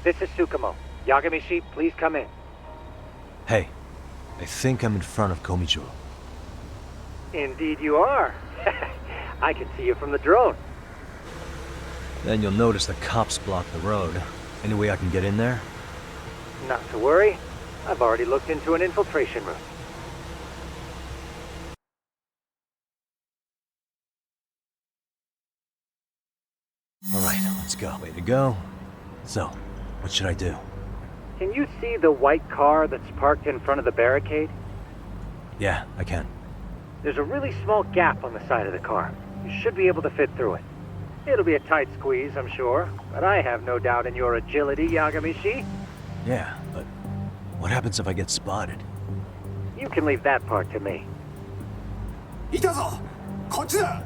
This is Tsukumo. Yagami, please come in. Hey, I think I'm in front of Komicho. Indeed you are. I can see you from the drone. Then you'll notice the cops block the road. Any way I can get in there? Not to worry. I've already looked into an infiltration route. Alright, let's go. Way to go. So, what should I do? Can you see the white car that's parked in front of the barricade? Yeah, I can. There's a really small gap on the side of the car. You should be able to fit through it. It'll be a tight squeeze, I'm sure, but I have no doubt in your agility, Yagami. Yeah, but what happens if I get spotted? You can leave that part to me. いたぞこっちだ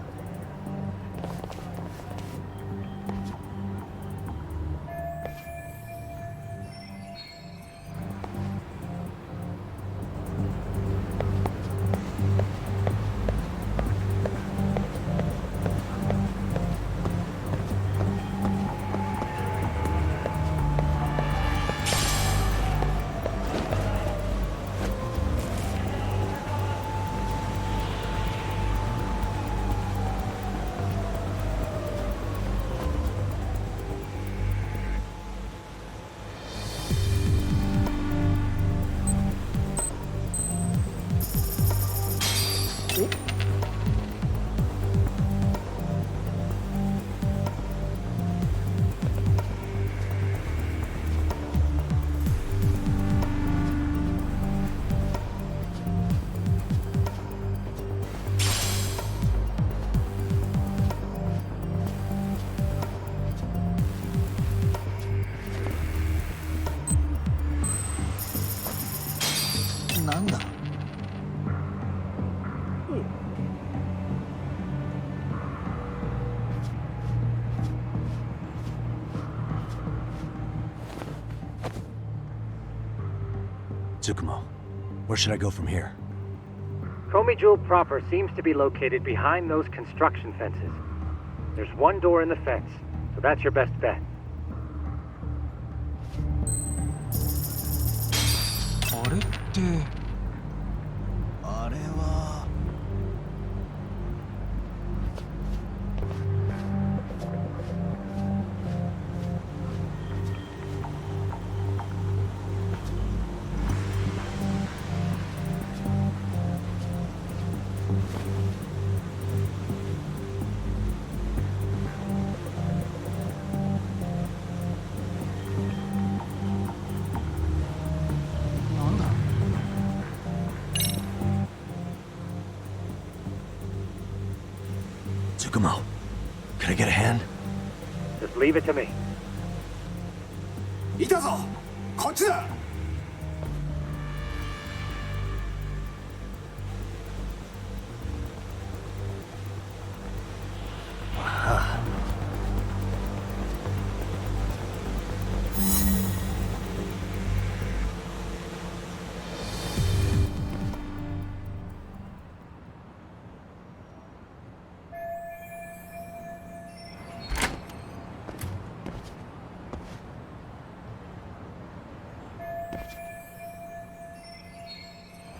なんだ Tsukumo, where should I go from here? Komi proper seems to be located behind those construction fences. There's one door in the fence, so that's your best bet. あれってあれは Tsukumo, can I get a hand? Just leave it to me. いたぞこっちだ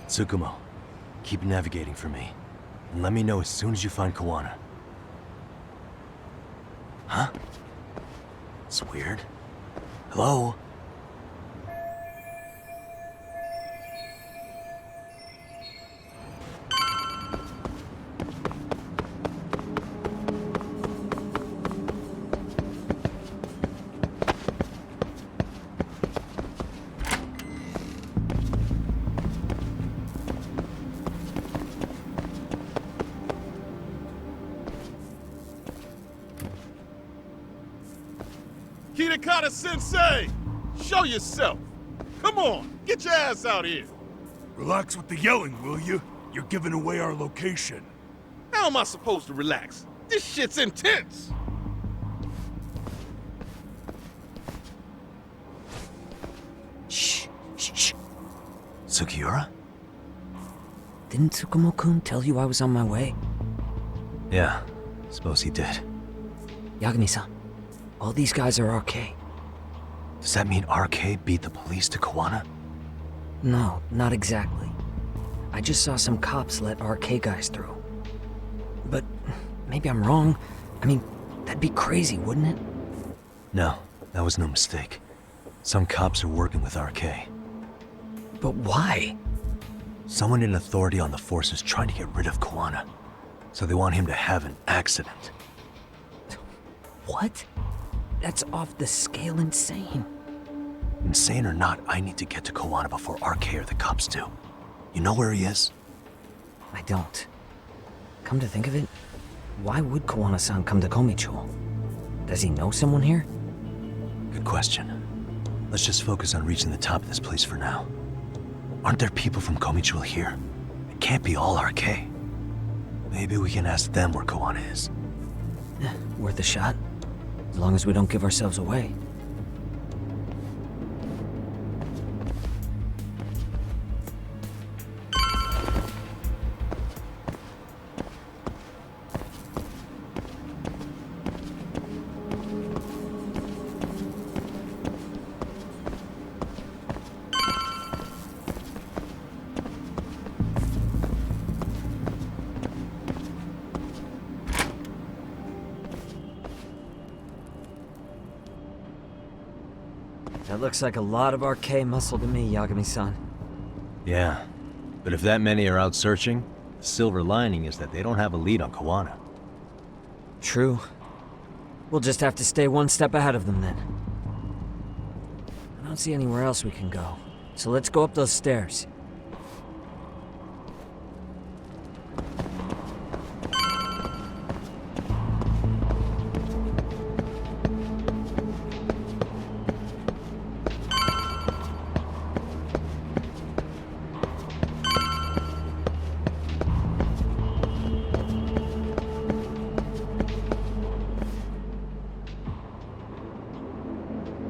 Tsukumo, keep navigating for me. And let me know as soon as you find Kuwana. Huh? It's weird. Hello? Sensei! Show yourself! Come on, get your ass out here! Relax with the yelling, will you? You're giving away our location. How am I supposed to relax? This shit's intense! Shh, shh, shh. Sugiura? Didn't Tsukumo-kun tell you I was on my way? Yeah, suppose he did. Yagami-san, all these guys are RK. Does that mean RK beat the police to Kuwana? No, not exactly. I just saw some cops let RK guys through. But maybe I'm wrong. I mean, that'd be crazy, wouldn't it? No, that was no mistake. Some cops are working with RK. But why? Someone in authority on the force is trying to get rid of Kuwana. So they want him to have an accident. What? That's off the scale insane. Insane or not, I need to get to Kuwana before RK or the cops do. You know where he is? I don't. Come to think of it, why would Kuwana-san come to Komicho? Does he know someone here? Good question. Let's just focus on reaching the top of this place for now. Aren't there people from Komicho here? It can't be all RK. Maybe we can ask them where Kuwana is. Worth a shot. As long as we don't give ourselves away. That looks like a lot of RK muscle to me, Yagami-san. Yeah, but if that many are out searching, the silver lining is that they don't have a lead on Kuwana. True. We'll just have to stay one step ahead of them then. I don't see anywhere else we can go, so let's go up those stairs.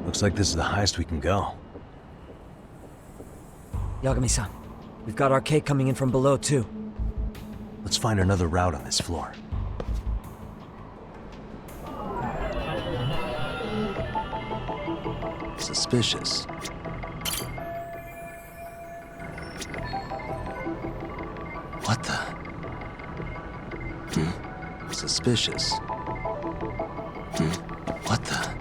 Looks like this is the highest we can go. Yagami-san, we've got RK coming in from below too. Let's find another route on this floor. Suspicious. What the? Suspicious. What the?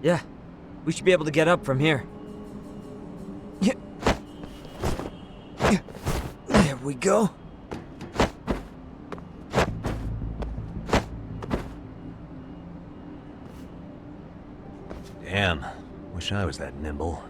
Yeah, we should be able to get up from here. Yeah. There we go. Damn, wish I was that nimble.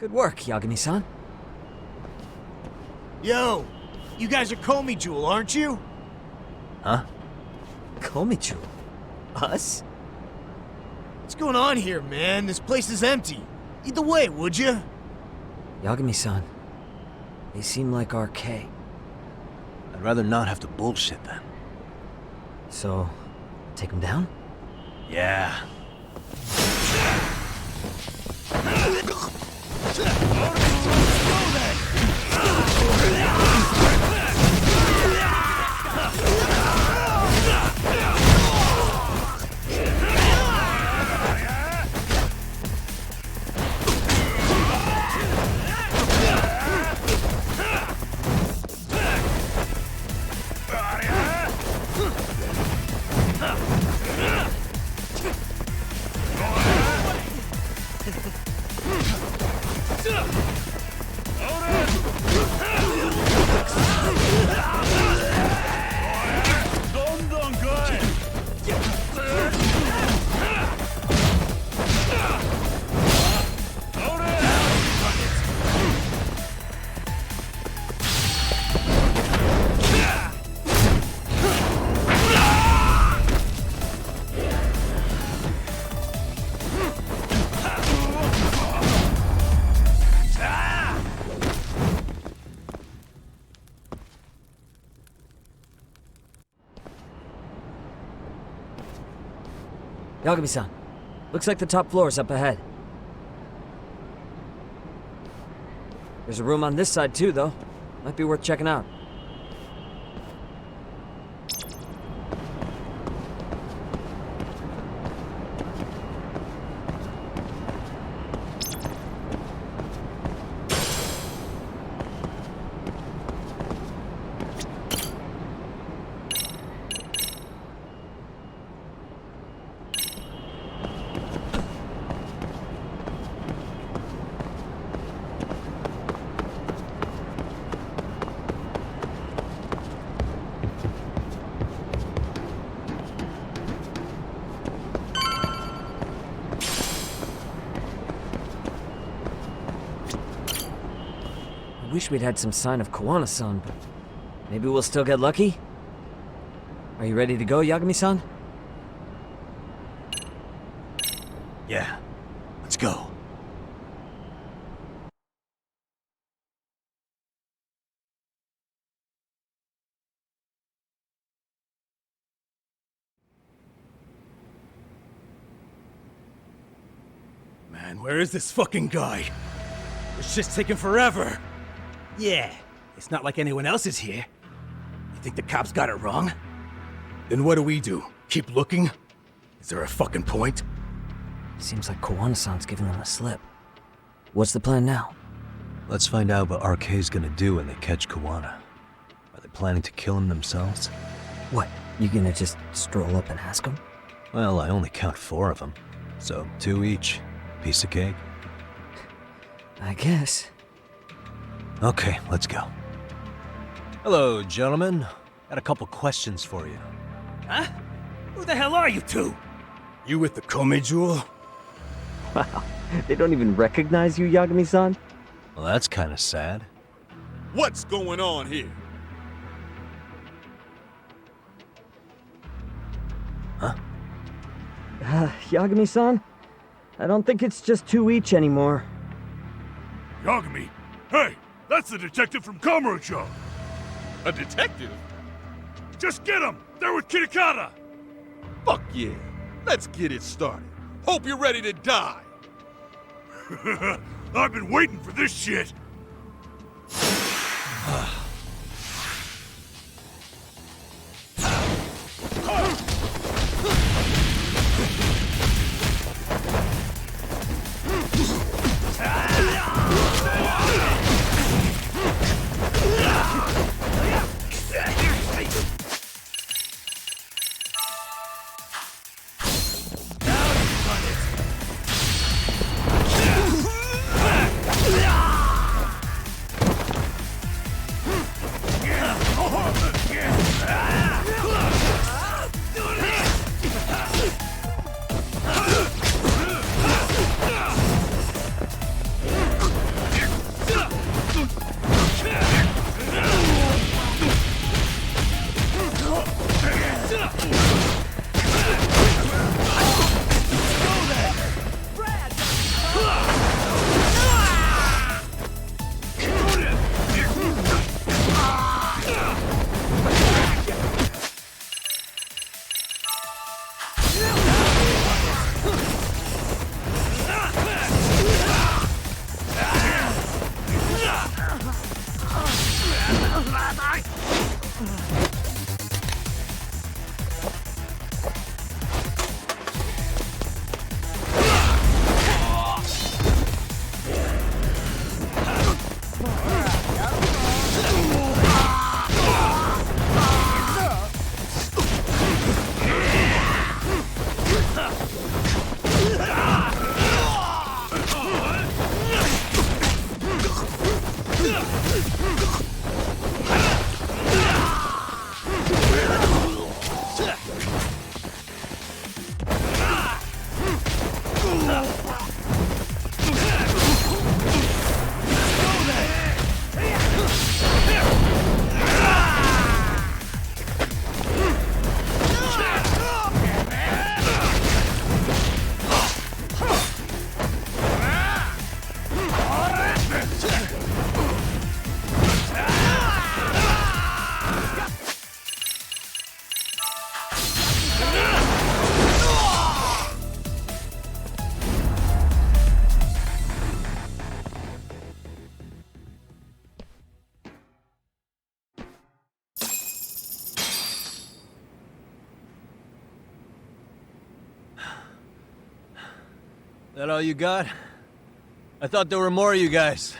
Good work, Yagami-san. Yo, you guys are Komi Jewel, aren't you? Huh? Komichu? Us? What's going on here, man? This place is empty. Lead the way, would you? Yagami-san, they seem like RK. I'd rather not have to bullshit then. So, take them down? Yeah. Yagami-san, looks like the top floor is up ahead. There's a room on this side too, though. Might be worth checking out. I wish we'd had some sign of Kuwana-san, but maybe we'll still get lucky? Are you ready to go, Yagami-san? Yeah. Let's go. Man, where is this fucking guy? It's just taking forever. Yeah, it's not like anyone else is here. You think the cops got it wrong? Then what do we do? Keep looking? Is there a fucking point? Seems like Kuwana-san's giving them a slip. What's the plan now? Let's find out what RK's gonna do when they catch Kuwana. Are they planning to kill him themselves? What, you gonna just stroll up and ask them? Well, I only count 4 of them. So 2 each. Piece of cake. I guess. Okay, let's go. Hello, gentlemen. Got a couple questions for you. Huh? Who the hell are you two? You with the Komi Jewel? Wow, they don't even recognize you, Yagami-san? Well, that's kind of sad. What's going on here? Yagami-san? I don't think it's just 2 each anymore. Yagami! Hey! That's the detective from Kamurocho! A detective? Just get him! They're with Kitakata! Fuck yeah. Let's get it started. Hope you're ready to die. I've been waiting for this shit! That all you got? I thought there were more of you guys.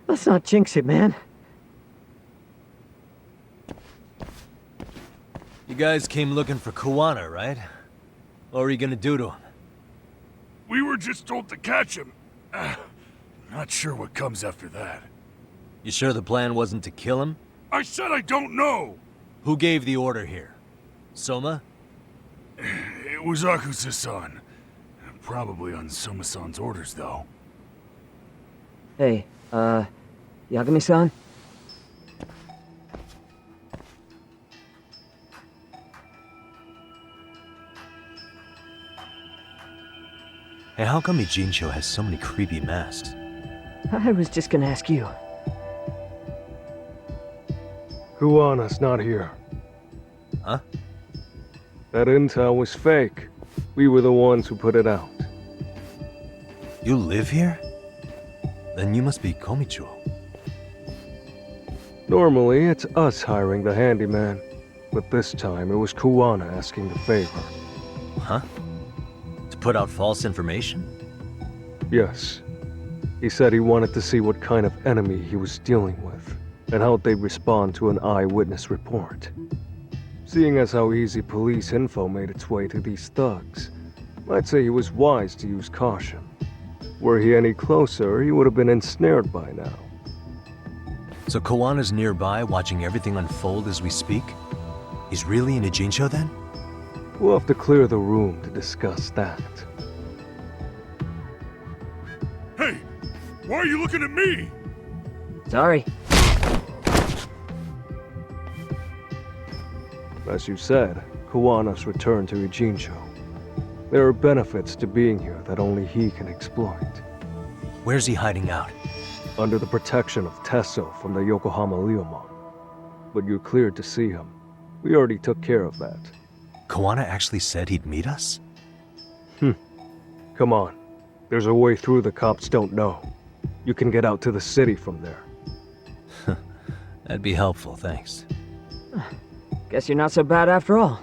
Let's not jinx it, man. You guys came looking for Kuwana, right? What were you gonna do to him? We were just told to catch him. Not sure what comes after that. You sure the plan wasn't to kill him? I said I don't know! Who gave the order here? Soma? It was Yakuza-san. Probably on Soma-san's orders, though. Hey, Yagami-san? Hey, how come Ijincho has so many creepy masks? I was just gonna ask you. Kuwana's not here. Huh? That intel was fake. We were the ones who put it out. You live here? Then you must be Komicho. Normally, it's us hiring the handyman, but this time it was Kuwana asking the favor. Huh? To put out false information? Yes. He said he wanted to see what kind of enemy he was dealing with, and how they'd respond to an eyewitness report. Seeing as how easy police info made its way to these thugs, I'd say he was wise to use caution. Were he any closer, he would have been ensnared by now. So Kuwana's nearby, watching everything unfold as we speak? He's really in Ijincho then? We'll have to clear the room to discuss that. Hey! Why are you looking at me? Sorry. As you said, Kuwana's returned to Ijincho. There are benefits to being here that only he can exploit. Where's he hiding out? Under the protection of Tesso from the Yokohama Ryumon. But you're cleared to see him. We already took care of that. Kuwana actually said he'd meet us? Come on. There's a way through the cops don't know. You can get out to the city from there. That'd be helpful, thanks. Guess you're not so bad after all.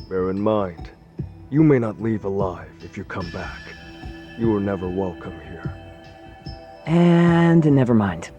Bear in mind, you may not leave alive if you come back. You were never welcome here. And never mind.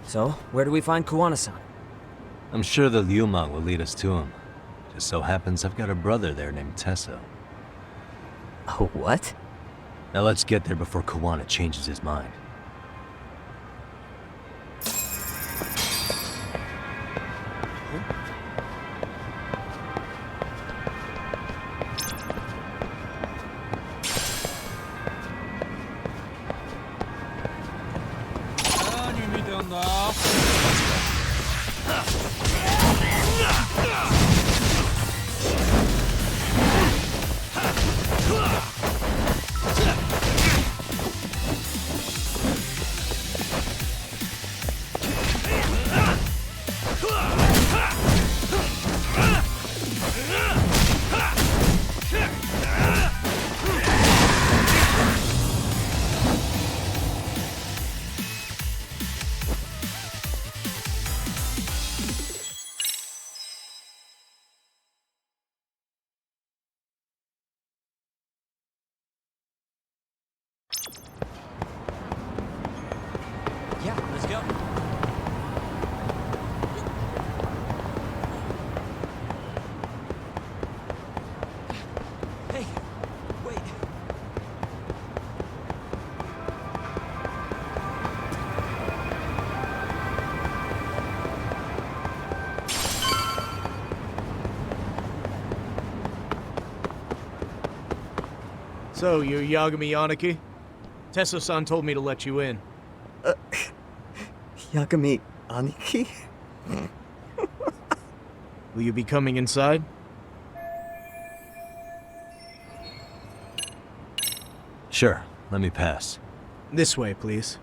So, where do we find Kuwana-san? I'm sure the Ryumon will lead us to him. Just so happens I've got a brother there named Tesso. Oh, what? Now let's get there before Kuwana changes his mind. Yeah, let's go. Hey, wait. So, you're Yagami Yanaki? Tesso-san told me to let you in. Yagami Aniki? Will you be coming inside? Sure, let me pass. This way, please.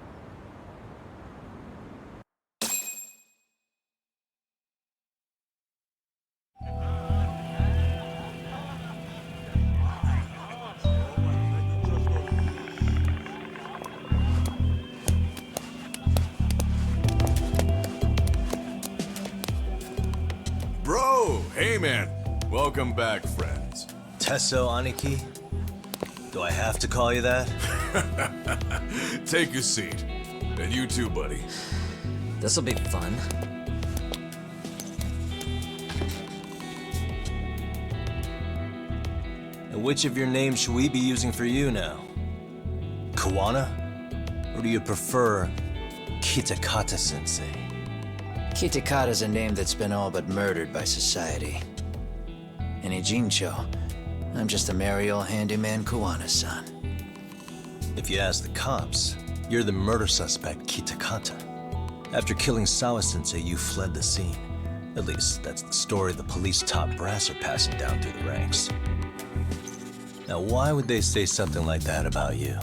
Bro, hey man. Welcome back, friends. Tesso Aniki? Do I have to call you that? Take a seat. And you too, buddy. This'll be fun. And which of your names should we be using for you now? Kuwana? Or do you prefer Kitakata-sensei? Kitakata's a name that's been all but murdered by society. And Ijincho, I'm just a merry old handyman Kuwana's son. If you ask the cops, you're the murder suspect, Kitakata. After killing Sawa-sensei, you fled the scene. At least, that's the story the police top brass are passing down through the ranks. Now, why would they say something like that about you?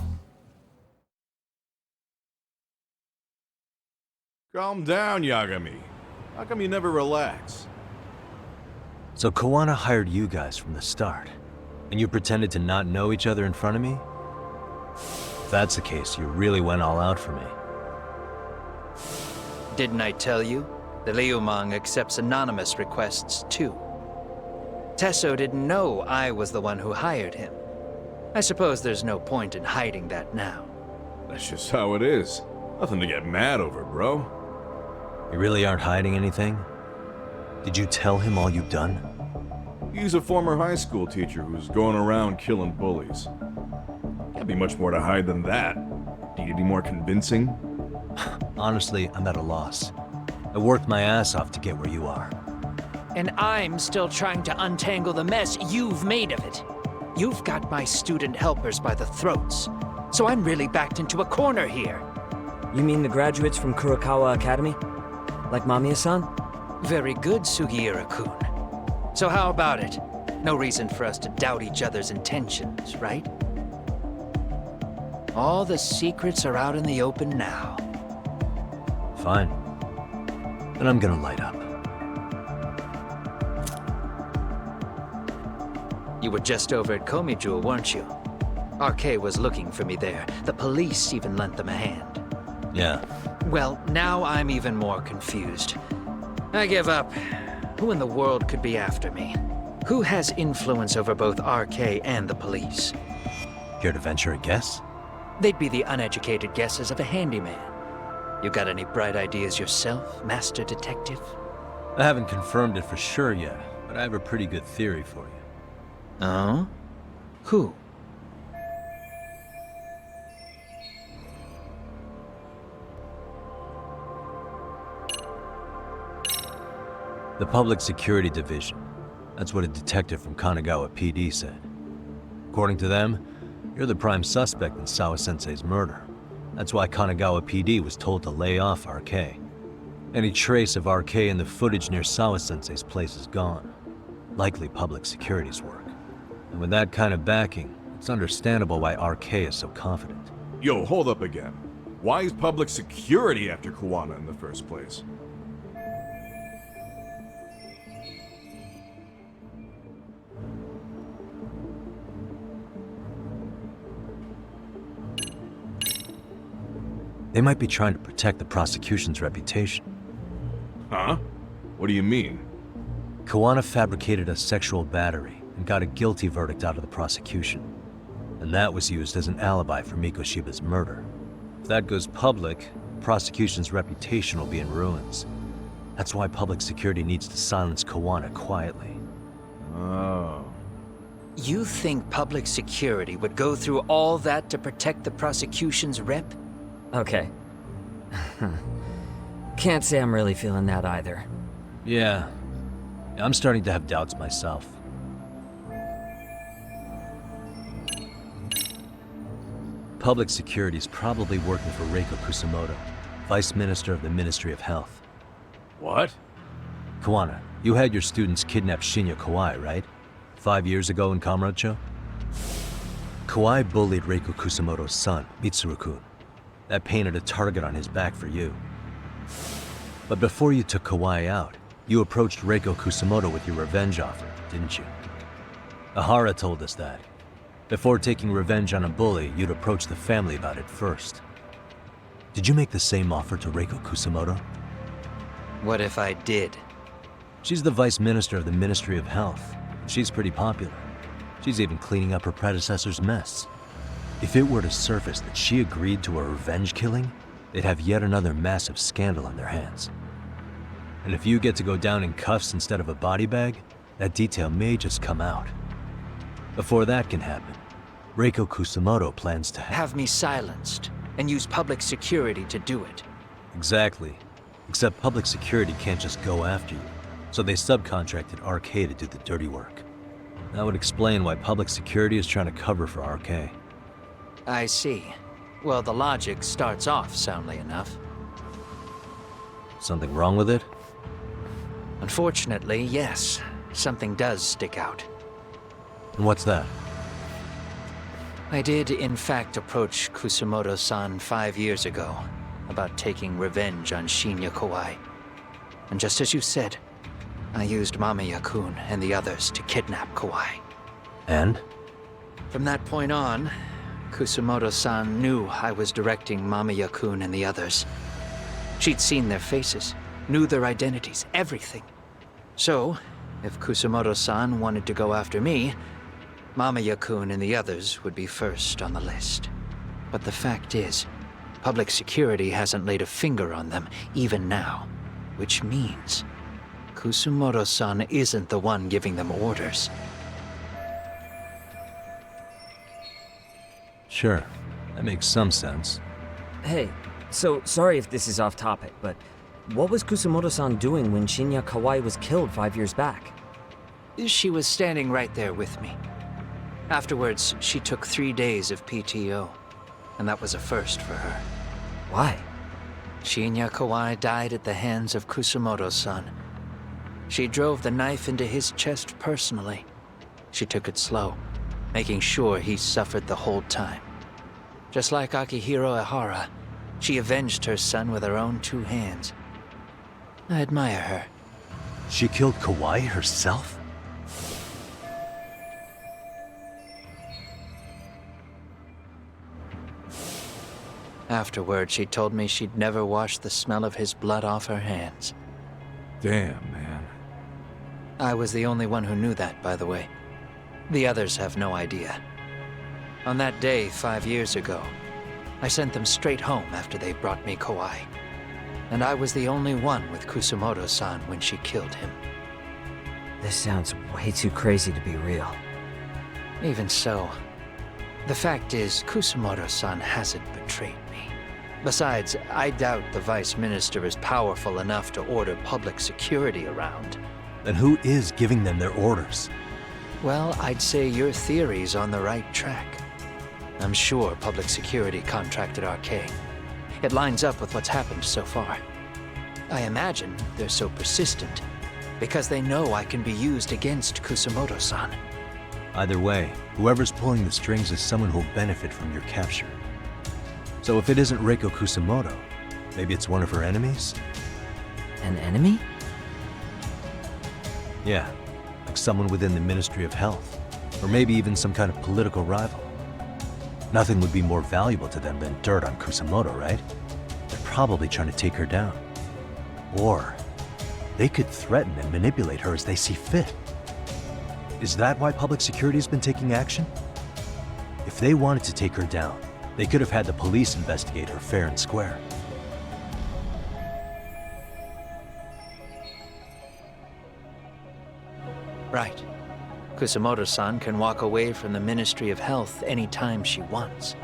Calm down, Yagami. How come you never relax? So Kuwana hired you guys from the start, and you pretended to not know each other in front of me? If that's the case, you really went all out for me. Didn't I tell you? The Liumang accepts anonymous requests too. Tesso didn't know I was the one who hired him. I suppose there's no point in hiding that now. That's just how it is. Nothing to get mad over, bro. You really aren't hiding anything? Did you tell him all you've done? He's a former high school teacher who's going around killing bullies. Can't be much more to hide than that. Need any more convincing? Honestly, I'm at a loss. I worked my ass off to get where you are. And I'm still trying to untangle the mess you've made of it. You've got my student helpers by the throats, so I'm really backed into a corner here. You mean the graduates from Kurokawa Academy? Like Mamiya-san? Very good, Sugiura-kun. So how about it? No reason for us to doubt each other's intentions, right? All the secrets are out in the open now. Fine. Then I'm gonna light up. You were just over at Komijul, weren't you? RK was looking for me there. The police even lent them a hand. Yeah. Well, now I'm even more confused. I give up. Who in the world could be after me? Who has influence over both RK and the police? Care to venture a guess? They'd be the uneducated guesses of a handyman. You got any bright ideas yourself, Master Detective? I haven't confirmed it for sure yet, but I have a pretty good theory for you. Oh? Who? The Public Security Division. That's what a detective from Kanagawa PD said. According to them, you're the prime suspect in Sawa-sensei's murder. That's why Kanagawa PD was told to lay off RK. Any trace of RK in the footage near Sawa-sensei's place is gone. Likely public security's work. And with that kind of backing, it's understandable why RK is so confident. Yo, hold up again. Why is public security after Kuwana in the first place? They might be trying to protect the prosecution's reputation. Huh? What do you mean? Kuwana fabricated a sexual battery and got a guilty verdict out of the prosecution. And that was used as an alibi for Mikoshiba's murder. If that goes public, the prosecution's reputation will be in ruins. That's why public security needs to silence Kuwana quietly. Oh. You think public security would go through all that to protect the prosecution's rep? Okay. Can't say I'm really feeling that either. Yeah. I'm starting to have doubts myself. Public security's probably working for Reiko Kusamoto, Vice Minister of the Ministry of Health. What? Kuwana, you had your students kidnap Shinya Kawai, right? 5 years ago in Kamurocho? Kawai bullied Reiko Kusamoto's son, Mitsuru-kun. That painted a target on his back for you. But before you took Kawai out, you approached Reiko Kusamoto with your revenge offer, didn't you? Ahara told us that. Before taking revenge on a bully, you'd approach the family about it first. Did you make the same offer to Reiko Kusamoto? What if I did? She's the vice minister of the Ministry of Health. She's pretty popular. She's even cleaning up her predecessor's mess. If it were to surface that she agreed to a revenge killing, they'd have yet another massive scandal on their hands. And if you get to go down in cuffs instead of a body bag, that detail may just come out. Before that can happen, Reiko Kusamoto plans to Have me silenced, and use public security to do it. Exactly. Except public security can't just go after you, so they subcontracted RK to do the dirty work. That would explain why public security is trying to cover for RK. I see. Well, the logic starts off soundly enough. Something wrong with it? Unfortunately, yes. Something does stick out. And what's that? I did, in fact, approach Kusamoto-san 5 years ago about taking revenge on Shinya Kawai. And just as you said, I used Mamiya-kun and the others to kidnap Kawai. And? From that point on, Kusamoto-san knew I was directing Mamiya-kun and the others. She'd seen their faces, knew their identities, everything. So, if Kusamoto-san wanted to go after me, Mamiya-kun and the others would be first on the list. But the fact is, public security hasn't laid a finger on them, even now. Which means, Kusamoto-san isn't the one giving them orders. Sure, that makes some sense. Hey, so sorry if this is off topic, but what was Kusamoto-san doing when Shinya Kawai was killed 5 years back? She was standing right there with me. Afterwards, she took 3 days of PTO, and that was a first for her. Why? Shinya Kawai died at the hands of Kusamoto-san. She drove the knife into his chest personally. She took it slow, making sure he suffered the whole time. Just like Akihiro Ihara, she avenged her son with her own 2 hands. I admire her. She killed Kawai herself? Afterward, she told me she'd never wash the smell of his blood off her hands. Damn, man. I was the only one who knew that, by the way. The others have no idea. On that day 5 years ago, I sent them straight home after they brought me Kawai. And I was the only one with Kusamoto-san when she killed him. This sounds way too crazy to be real. Even so, the fact is, Kusamoto-san hasn't betrayed me. Besides, I doubt the Vice Minister is powerful enough to order public security around. Then who is giving them their orders? Well, I'd say your theory's on the right track. I'm sure public security contracted RK. It lines up with what's happened so far. I imagine they're so persistent because they know I can be used against Kusamoto-san. Either way, whoever's pulling the strings is someone who'll benefit from your capture. So if it isn't Reiko Kusamoto, maybe it's one of her enemies? An enemy? Yeah, like someone within the Ministry of Health, or maybe even some kind of political rival. Nothing would be more valuable to them than dirt on Kusamoto, right? They're probably trying to take her down. Or they could threaten and manipulate her as they see fit. Is that why public security has been taking action? If they wanted to take her down, they could have had the police investigate her fair and square. Right. Kusamoto-san can walk away from the Ministry of Health anytime she wants.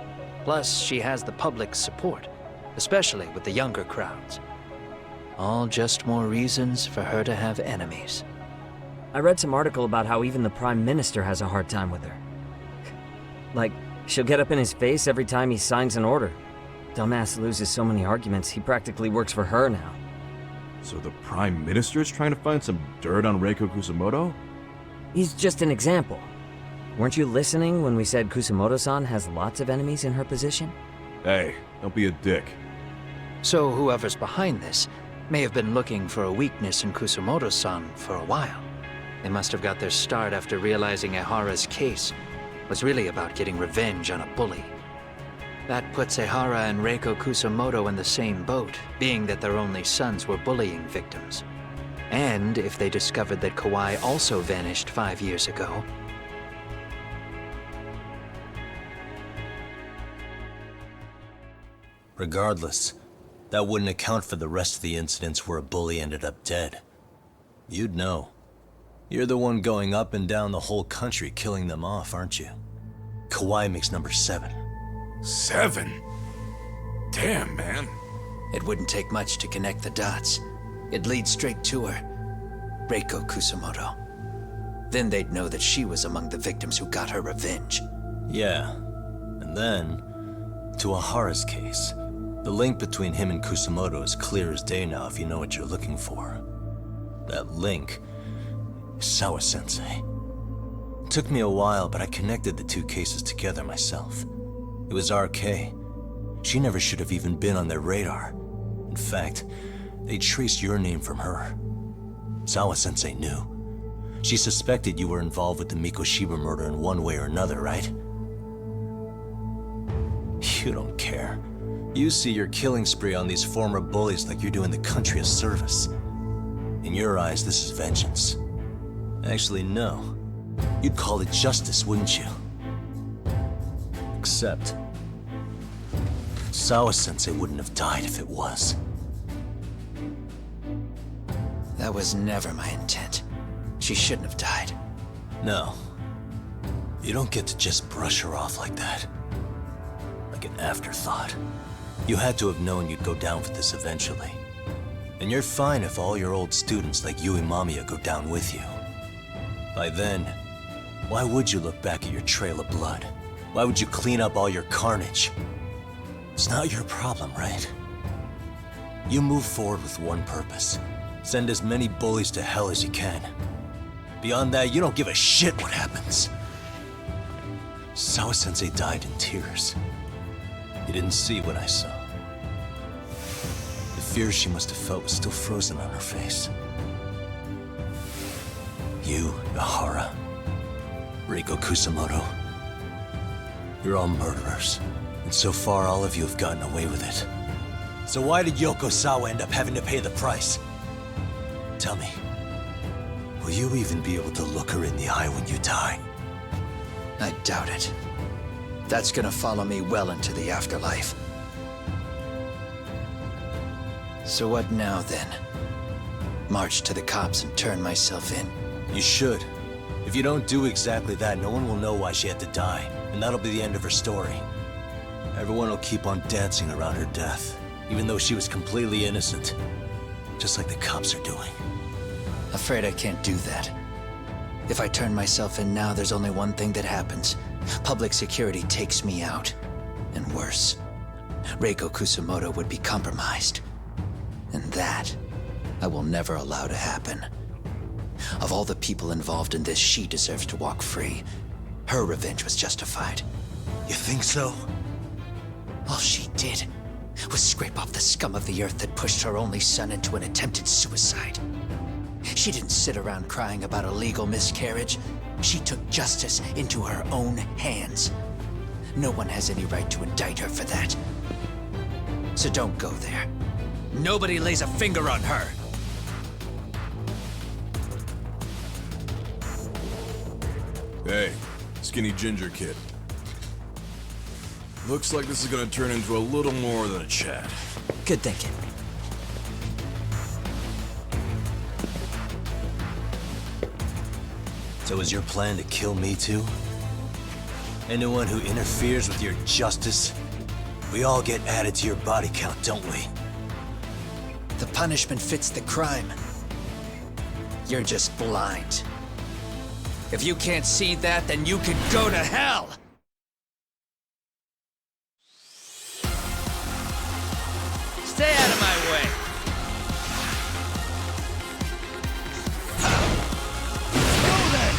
Plus, she has the public's support, especially with the younger crowds. All just more reasons for her to have enemies. I read some article about how even the Prime Minister has a hard time with her. Like, she'll get up in his face every time he signs an order. Dumbass loses so many arguments, he practically works for her now. So the Prime Minister is trying to find some dirt on Reiko Kusamoto? He's just an example. Weren't you listening when we said Kusumoto-san has lots of enemies in her position? Hey, don't be a dick. So whoever's behind this may have been looking for a weakness in Kusumoto-san for a while. They must have got their start after realizing Ehara's case was really about getting revenge on a bully. That puts Ehara and Reiko Kusumoto in the same boat, being that their only sons were bullying victims. And if they discovered that Kawai also vanished 5 years ago... Regardless, that wouldn't account for the rest of the incidents where a bully ended up dead. You'd know. You're the one going up and down the whole country killing them off, aren't you? Kawai makes number 7. 7? Damn, man. It wouldn't take much to connect the dots. It'd lead straight to her, Reiko Kusumoto. Then they'd know that she was among the victims who got her revenge. Yeah. And then, to Ahara's case. The link between him and Kusumoto is clear as day now if you know what you're looking for. That link is Sawa-sensei. It took me a while, but I connected the two cases together myself. It was RK. She never should have even been on their radar. In fact, they traced your name from her. Sawa-sensei knew. She suspected you were involved with the Mikoshiba murder in one way or another, right? You don't care. You see your killing spree on these former bullies like you're doing the country a service. In your eyes, this is vengeance. Actually, no. You'd call it justice, wouldn't you? Except... Sawa-sensei wouldn't have died if it was. That was never my intent. She shouldn't have died. No. You don't get to just brush her off like that. Like an afterthought. You had to have known you'd go down for this eventually. And you're fine if all your old students like Yui Mamiya go down with you. By then, why would you look back at your trail of blood? Why would you clean up all your carnage? It's not your problem, right? You move forward with one purpose. Send as many bullies to hell as you can. Beyond that, you don't give a shit what happens. Sawa-sensei died in tears. You didn't see what I saw. The fear she must have felt was still frozen on her face. You, Ehara, Reiko Kusumoto, you're all murderers. And so far, all of you have gotten away with it. So why did Yoko Sawa end up having to pay the price? Tell me, will you even be able to look her in the eye when you die? I doubt it. That's gonna follow me well into the afterlife. So what now, then? March to the cops and turn myself in? You should. If you don't do exactly that, no one will know why she had to die, and that'll be the end of her story. Everyone will keep on dancing around her death, even though she was completely innocent. Just like the cops are doing. Afraid I can't do that. If I turn myself in now, there's only one thing that happens. Public security takes me out. And worse, Reiko Kusumoto would be compromised. And that, I will never allow to happen. Of all the people involved in this, she deserves to walk free. Her revenge was justified. You think so? All she did was scrape off the scum of the earth that pushed her only son into an attempted suicide. She didn't sit around crying about a legal miscarriage. She took justice into her own hands. No one has any right to indict her for that. So don't go there. Nobody lays a finger on her. Hey, skinny ginger kid. Looks like this is gonna turn into a little more than a chat. Good thinking. So is your plan to kill me too? Anyone who interferes with your justice, we all get added to your body count, don't we? The punishment fits the crime. You're just blind. If you can't see that, then you can go to hell! Stay out of my way! Go then!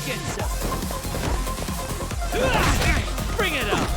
get some! Bring it on!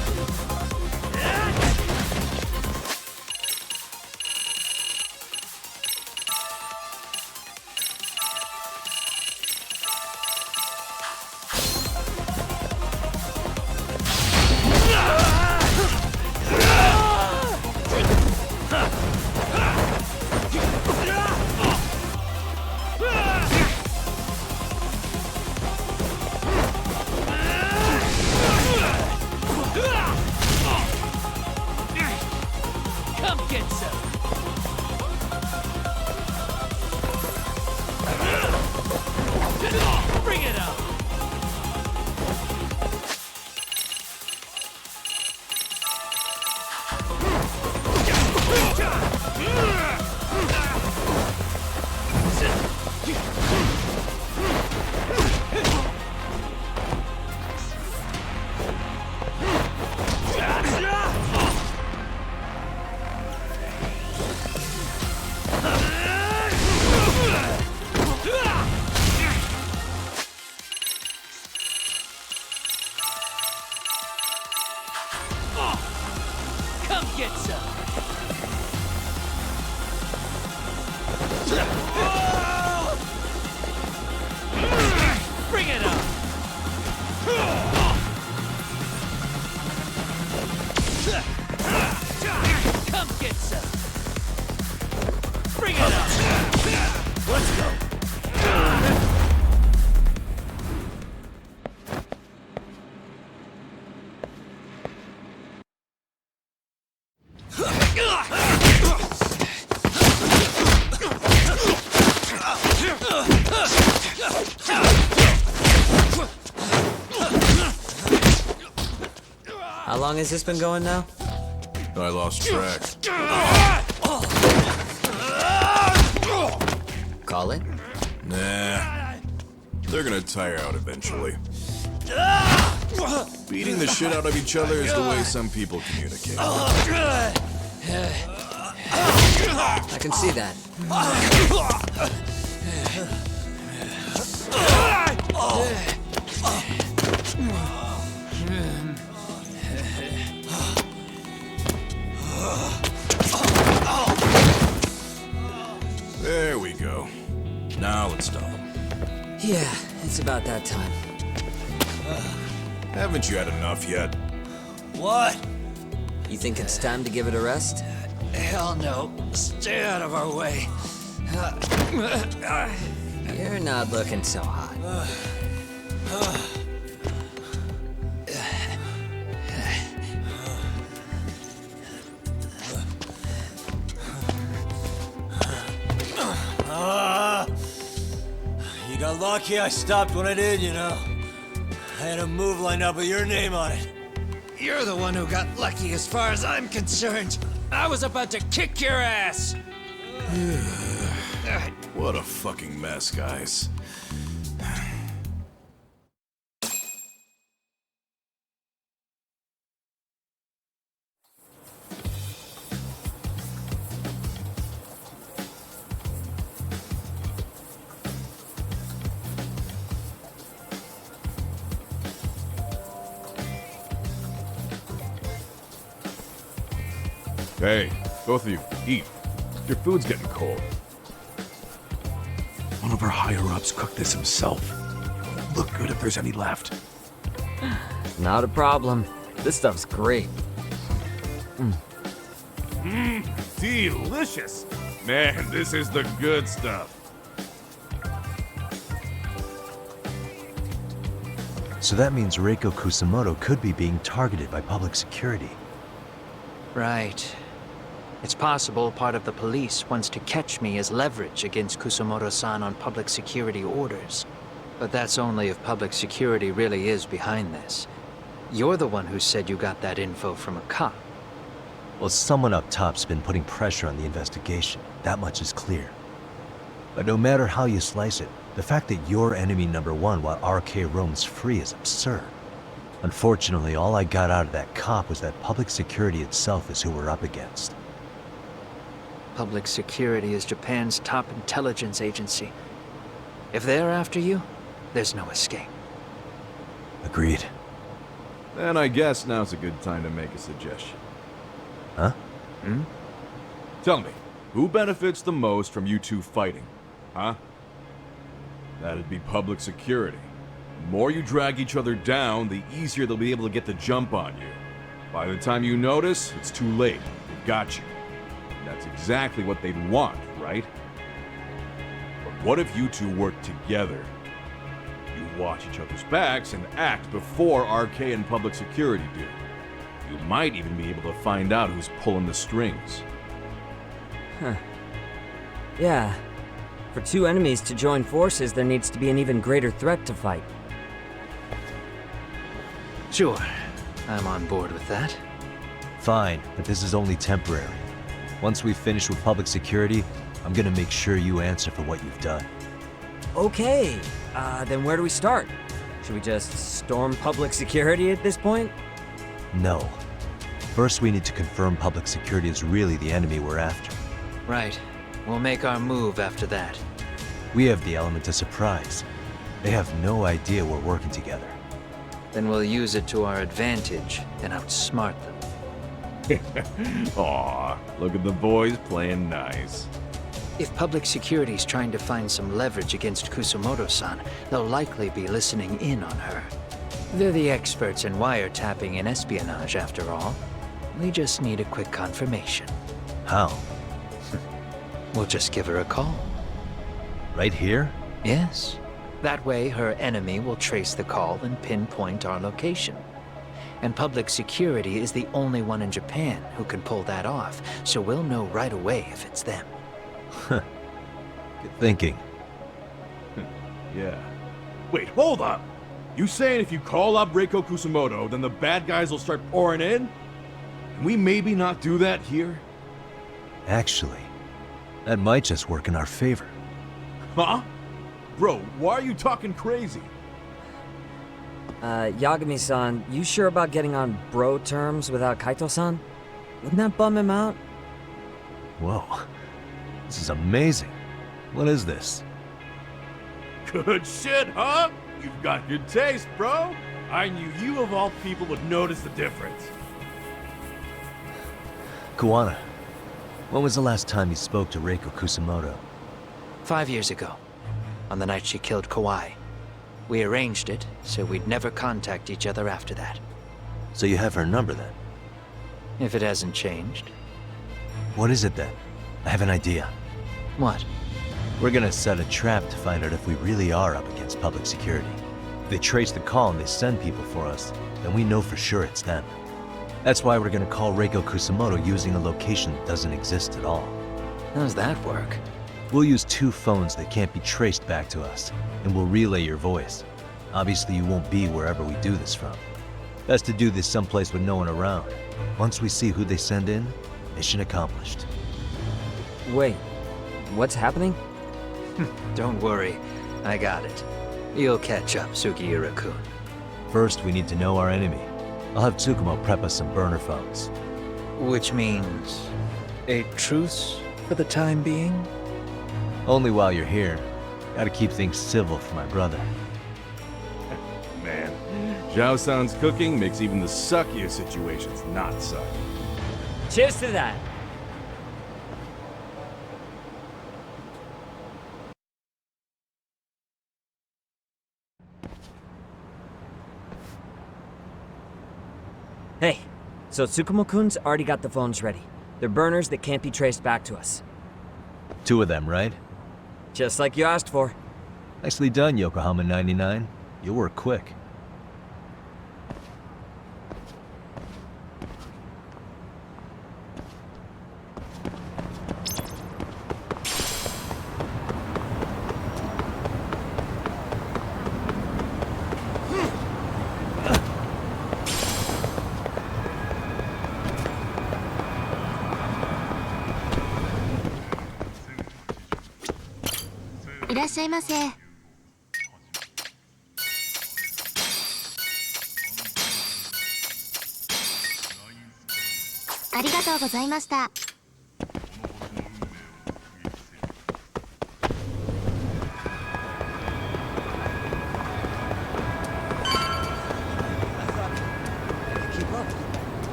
How long has this been going now? I lost track. Call it? Nah. They're gonna tire out eventually. Beating the shit out of each other is the way some people communicate. I can see that. There we go. Now let's stop them. Yeah, it's about that time. Haven't you had enough yet? What? You think it's time to give it a rest? Hell no. Stay out of our way. You're not looking so hot. You got lucky I stopped when I did, you know. I had a move lined up with your name on it. You're the one who got lucky as far as I'm concerned. I was about to kick your ass. What a fucking mess, guys. Hey, both of you, eat. Your food's getting cold. One of our higher-ups cooked this himself. Look good if there's any left. Not a problem. This stuff's great. Delicious. Man, this is the good stuff. So that means Reiko Kusamoto could be being targeted by public security. Right. It's possible part of the police wants to catch me as leverage against Kusamoto-san on public security orders. But that's only if public security really is behind this. You're the one who said you got that info from a cop. Well, someone up top's been putting pressure on the investigation. That much is clear. But no matter how you slice it, the fact that you're enemy number one while RK roams free is absurd. Unfortunately, all I got out of that cop was that public security itself is who we're up against. Public security is Japan's top intelligence agency. If they're after you, there's no escape. Agreed. Then I guess now's a good time to make a suggestion. Huh? Tell me, who benefits the most from you two fighting? Huh? That'd be public security. The more you drag each other down, the easier they'll be able to get the jump on you. By the time you notice, it's too late. They've got you. That's exactly what they'd want, right? But what if you two work together? You watch each other's backs and act before RK and public security do. You might even be able to find out who's pulling the strings. Huh. Yeah. For two enemies to join forces, there needs to be an even greater threat to fight. Sure, I'm on board with that. Fine, but this is only temporary. Once we finish with public security, I'm gonna make sure you answer for what you've done. Okay, then where do we start? Should we just storm public security at this point? No. First, we need to confirm public security is really the enemy we're after. Right. We'll make our move after that. We have the element of surprise. They have no idea we're working together. Then we'll use it to our advantage and outsmart them. Aw, look at the boys playing nice. If public security's trying to find some leverage against Kusumoto-san, they'll likely be listening in on her. They're the experts in wiretapping and espionage, after all. We just need a quick confirmation. How? We'll just give her a call. Right here? Yes. That way, her enemy will trace the call and pinpoint our location. And public security is the only one in Japan who can pull that off, so we'll know right away if it's them. Good thinking. Yeah. Wait, hold up! You saying if you call up Reiko Kusumoto, then the bad guys will start pouring in? Can we maybe not do that here? Actually, that might just work in our favor. Huh? Bro, why are you talking crazy? Yagami-san, you sure about getting on bro terms without Kaito-san? Wouldn't that bum him out? Whoa. This is amazing. What is this? Good shit, huh? You've got good taste, bro. I knew you of all people would notice the difference. Kuwana, when was the last time you spoke to Reiko Kusumoto? 5 years ago, on the night she killed Kawai. We arranged it, so we'd never contact each other after that. So you have her number then? If it hasn't changed. What is it then? I have an idea. What? We're gonna set a trap to find out if we really are up against public security. If they trace the call and they send people for us, then we know for sure it's them. That's why we're gonna call Reiko Kusumoto using a location that doesn't exist at all. How does that work? We'll use 2 phones that can't be traced back to us, and we'll relay your voice. Obviously, you won't be wherever we do this from. Best to do this someplace with no one around. Once we see who they send in, mission accomplished. Wait, what's happening? Don't worry, I got it. You'll catch up, Sugiura-kun. First, we need to know our enemy. I'll have Tsukumo prep us some burner phones. Which means a truce for the time being? Only while you're here. Gotta keep things civil for my brother. Man, Zhao-san's cooking makes even the suckiest situations not suck. Cheers to that! Hey, so Tsukumo-kun's already got the phones ready. They're burners that can't be traced back to us. 2 of them, right? Just like you asked for. Nicely done, Yokohama 99. You'll work quick.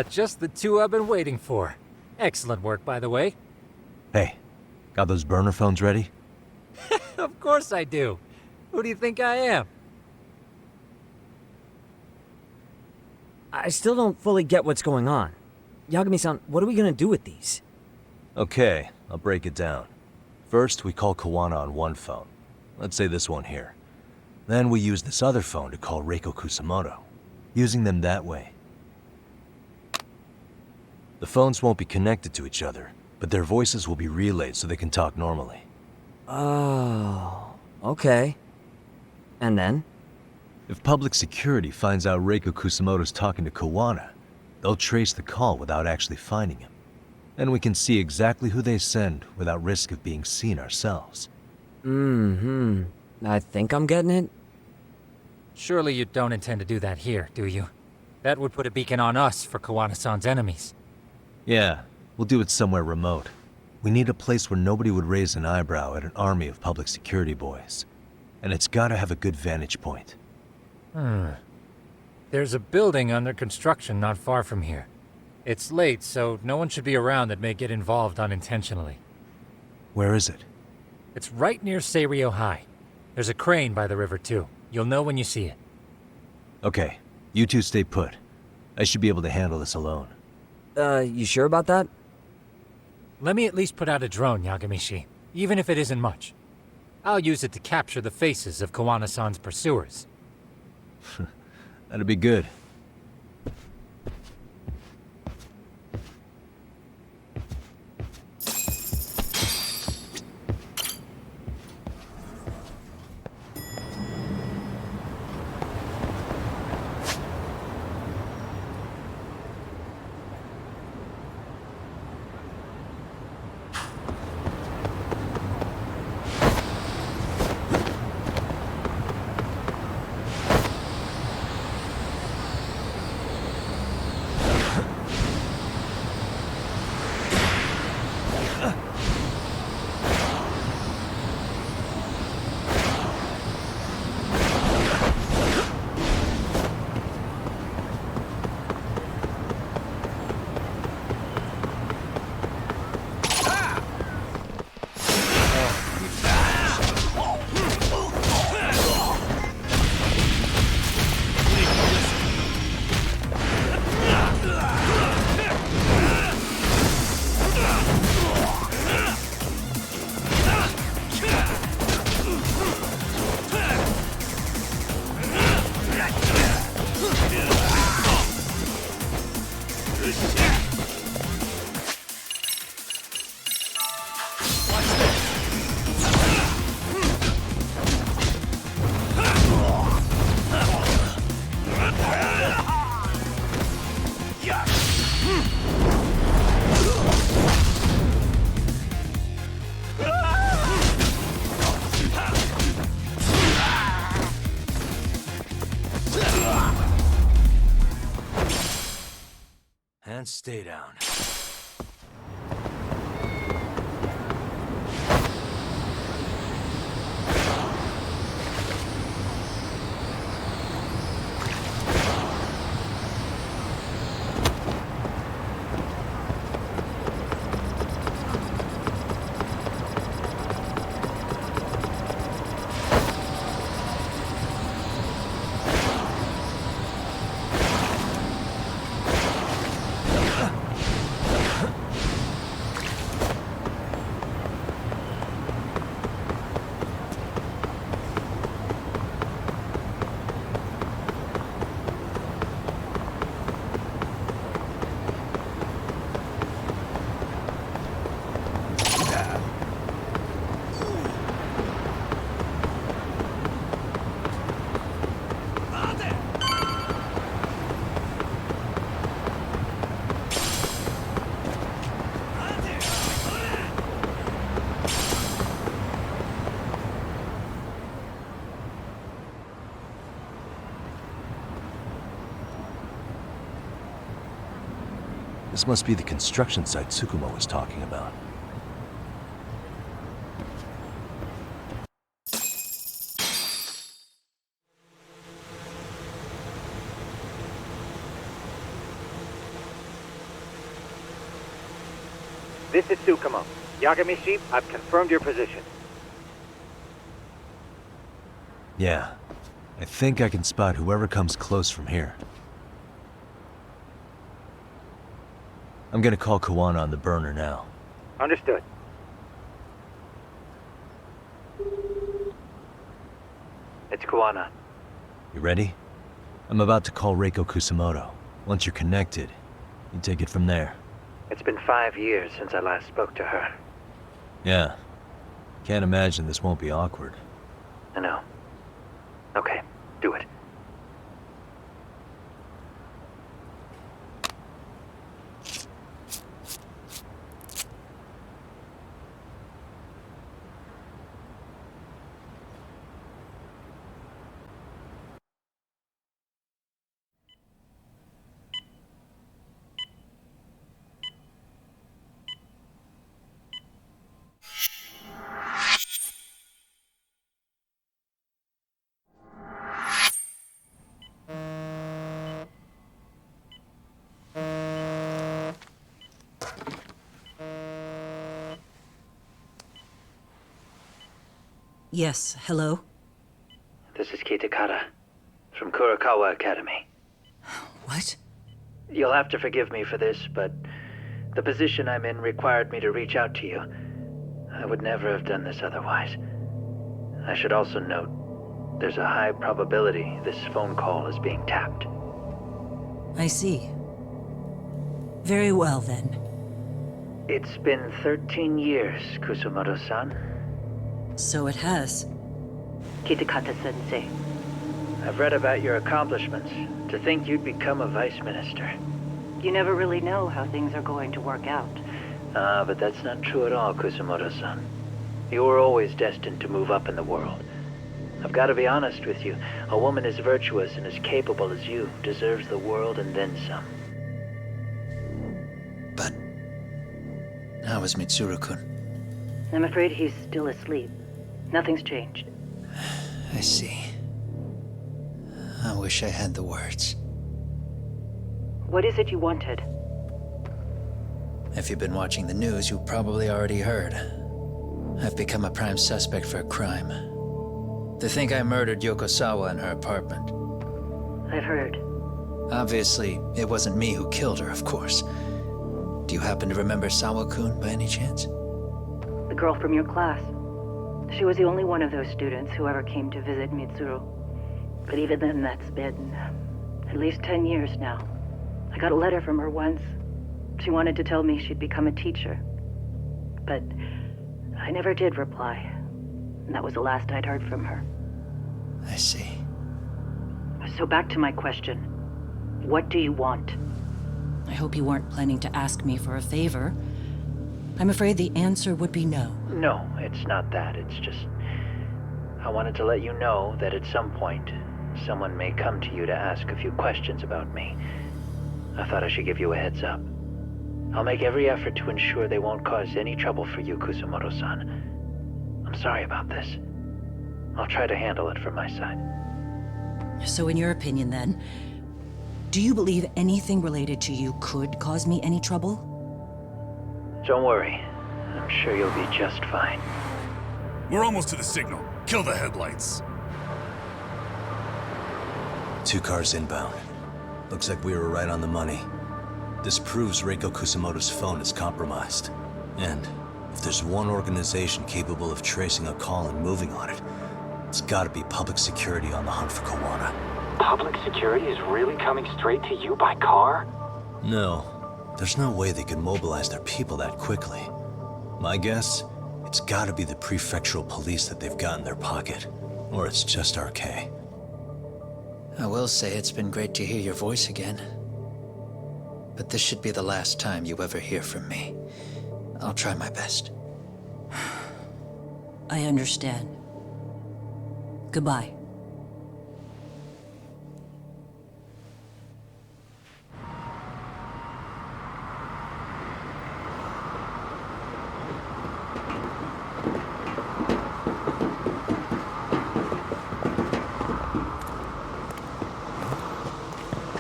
Just the two I've been waiting for. Excellent work, by the way. Hey, got those burner phones ready? Of course I do. Who do you think I am? I still don't fully get what's going on. Yagami-san, what are we gonna do with these? Okay, I'll break it down. First, we call Kuwana on one phone. Let's say this one here. Then we use this other phone to call Reiko Kusamoto, using them that way. The phones won't be connected to each other, but their voices will be relayed so they can talk normally. Oh, okay. And then? If public security finds out Reiko Kusamoto's talking to Kuwana, they'll trace the call without actually finding him. And we can see exactly who they send without risk of being seen ourselves. I think I'm getting it. Surely you don't intend to do that here, do you? That would put a beacon on us for Kuwana-san's enemies. Yeah, we'll do it somewhere remote. We need a place where nobody would raise an eyebrow at an army of public security boys. And it's gotta have a good vantage point. There's a building under construction not far from here. It's late, so no one should be around that may get involved unintentionally. Where is it? It's right near Seiryo High. There's a crane by the river, too. You'll know when you see it. Okay, you two stay put. I should be able to handle this alone. You sure about that? Let me at least put out a drone, Yagami-shi, even if it isn't much. I'll use it to capture the faces of Kuwana-san's pursuers. That'd be good. And stay down. This must be the construction site Tsukumo was talking about. This is Tsukumo. Yagami Sheep, I've confirmed your position. Yeah. I think I can spot whoever comes close from here. I'm gonna call Kuwana on the burner now. Understood. It's Kuwana. You ready? I'm about to call Reiko Kusamoto. Once you're connected, you take it from there. It's been 5 years since I last spoke to her. Yeah. Can't imagine this won't be awkward. I know. Okay, do it. Yes, hello? This is Kitakata, from Kurakawa Academy. What? You'll have to forgive me for this, but the position I'm in required me to reach out to you. I would never have done this otherwise. I should also note, there's a high probability this phone call is being tapped. I see. Very well, then. It's been 13 years, Kusumoto-san. So it has. Kitakata-sensei. I've read about your accomplishments. To think you'd become a vice minister. You never really know how things are going to work out. But that's not true at all, Kusumoto-san. You were always destined to move up in the world. I've got to be honest with you. A woman as virtuous and as capable as you deserves the world and then some. But how is Mitsuru-kun? I'm afraid he's still asleep. Nothing's changed. I see. I wish I had the words. What is it you wanted? If you've been watching the news, you probably already heard. I've become a prime suspect for a crime. They think I murdered Yokosawa in her apartment. I've heard. Obviously, it wasn't me who killed her, of course. Do you happen to remember Sawa-kun by any chance? The girl from your class. She was the only one of those students who ever came to visit Mitsuru. But even then, that's been at least 10 years now. I got a letter from her once. She wanted to tell me she'd become a teacher. But I never did reply. And that was the last I'd heard from her. I see. So back to my question. What do you want? I hope you weren't planning to ask me for a favor. I'm afraid the answer would be no. No, it's not that. It's just... I wanted to let you know that at some point, someone may come to you to ask a few questions about me. I thought I should give you a heads up. I'll make every effort to ensure they won't cause any trouble for you, Kusumoto-san. I'm sorry about this. I'll try to handle it from my side. So in your opinion, then, do you believe anything related to you could cause me any trouble? Don't worry. I'm sure you'll be just fine. We're almost to the signal. Kill the headlights. 2 cars inbound. Looks like we were right on the money. This proves Reiko Kusamoto's phone is compromised. And if there's one organization capable of tracing a call and moving on it, it's gotta be public security on the hunt for Kuwana. Public security is really coming straight to you by car? No. There's no way they could mobilize their people that quickly. My guess, it's gotta be the prefectural police that they've got in their pocket. Or it's just RK. I will say it's been great to hear your voice again. But this should be the last time you ever hear from me. I'll try my best. I understand. Goodbye.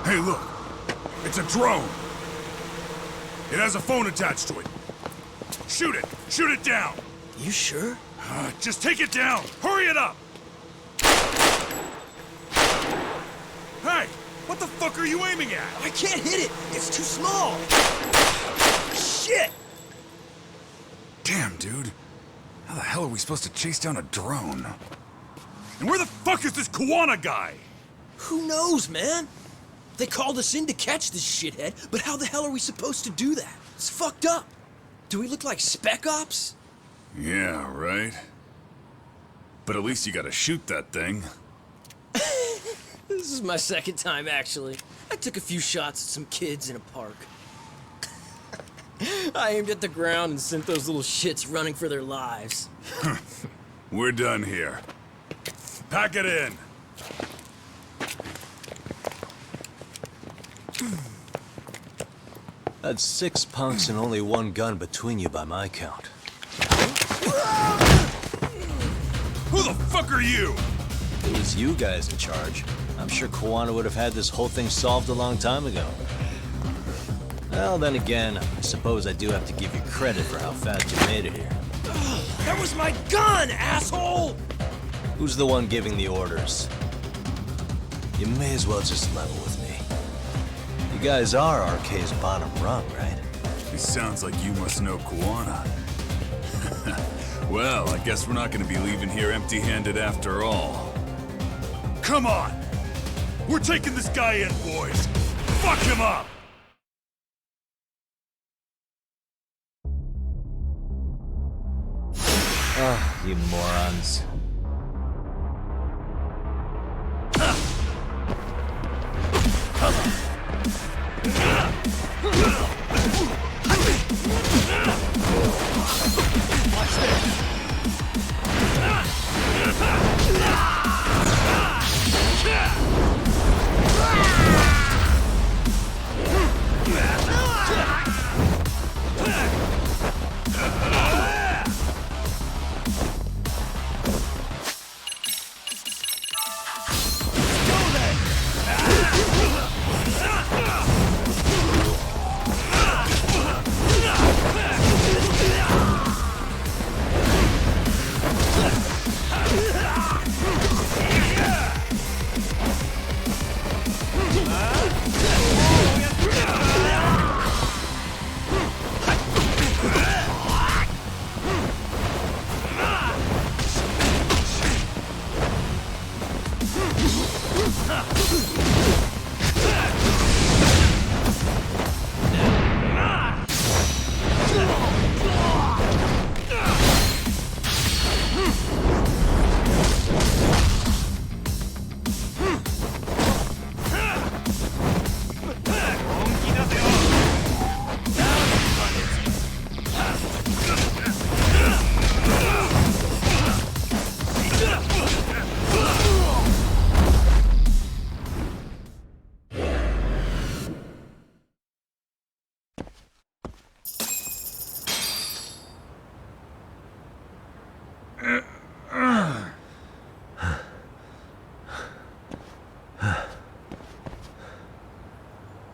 Hey, look. It's a drone. It has a phone attached to it. Shoot it! Shoot it down! You sure? Just take it down! Hurry it up! Hey! What the fuck are you aiming at? I can't hit it! It's too small! Shit! Damn, dude. How the hell are we supposed to chase down a drone? And where the fuck is this Kuwana guy? Who knows, man? They called us in to catch this shithead, but how the hell are we supposed to do that? It's fucked up. Do we look like Spec Ops? Yeah, right. But at least you gotta shoot that thing. This is my second time, actually. I took a few shots at some kids in a park. I aimed at the ground and sent those little shits running for their lives. We're done here. Pack it in. That's 6 punks and only 1 gun between you by my count. Who the fuck are you? It was you guys in charge. I'm sure Kuwana would have had this whole thing solved a long time ago. Well, then again, I suppose I do have to give you credit for how fast you made it here. That was my gun, asshole! Who's the one giving the orders? You may as well just level with me. You guys are RK's bottom rung, right? It sounds like you must know Kuwana. Well, I guess we're not gonna be leaving here empty-handed after all. Come on! We're taking this guy in, boys! Fuck him up! Ah, you morons.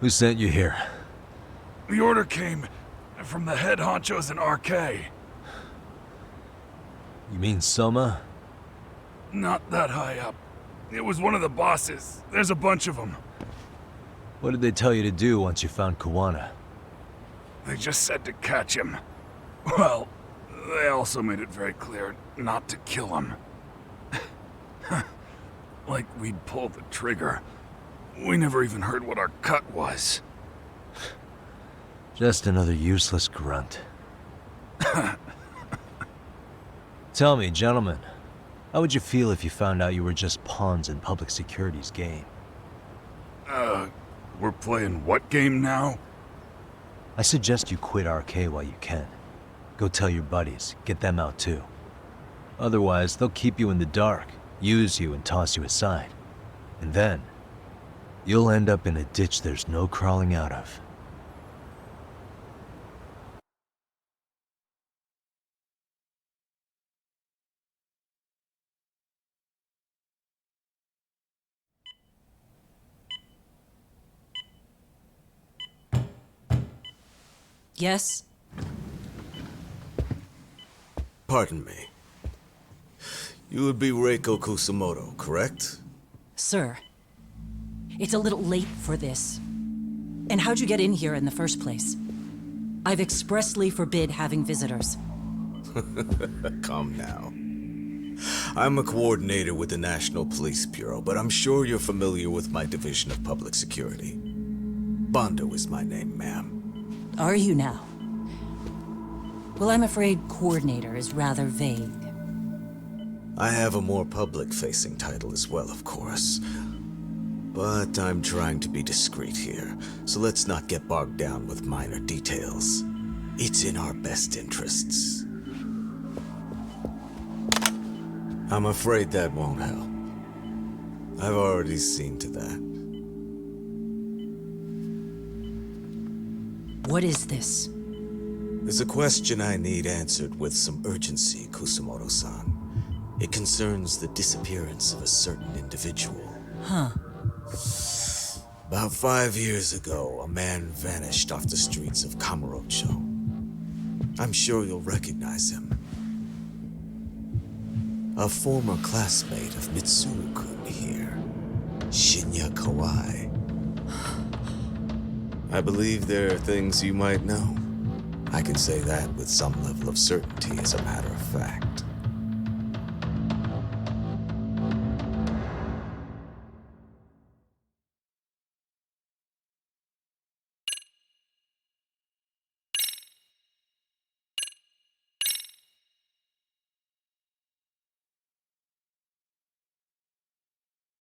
Who sent you here? The order came from the head honchos in RK. You mean Soma? Not that high up. It was one of the bosses. There's a bunch of them. What did they tell you to do once you found Kuwana? They just said to catch him. Well, they also made it very clear not to kill him. Like we'd pull the trigger. We never even heard what our cut was. Just another useless grunt. Tell me, gentlemen, how would you feel if you found out you were just pawns in public security's game? We're playing what game now? I suggest you quit RK while you can. Go tell your buddies, get them out too. Otherwise, they'll keep you in the dark, use you and toss you aside. And then, you'll end up in a ditch there's no crawling out of. Yes? Pardon me. You would be Reiko Kusumoto, correct? Sir, it's a little late for this. And how'd you get in here in the first place? I've expressly forbid having visitors. Calm now. I'm a coordinator with the National Police Bureau, but I'm sure you're familiar with my Division of Public Security. Bondo is my name, ma'am. Are you now? Well, I'm afraid coordinator is rather vague. I have a more public-facing title as well, of course. But I'm trying to be discreet here, so let's not get bogged down with minor details. It's in our best interests. I'm afraid that won't help. I've already seen to that. What is this? There's a question I need answered with some urgency, Kusumoto-san. It concerns the disappearance of a certain individual. Huh. About 5 years ago, a man vanished off the streets of Kamurocho. I'm sure you'll recognize him. A former classmate of Mitsuru-kun here, Shinya Kawai. I believe there are things you might know. I can say that with some level of certainty, as a matter of fact.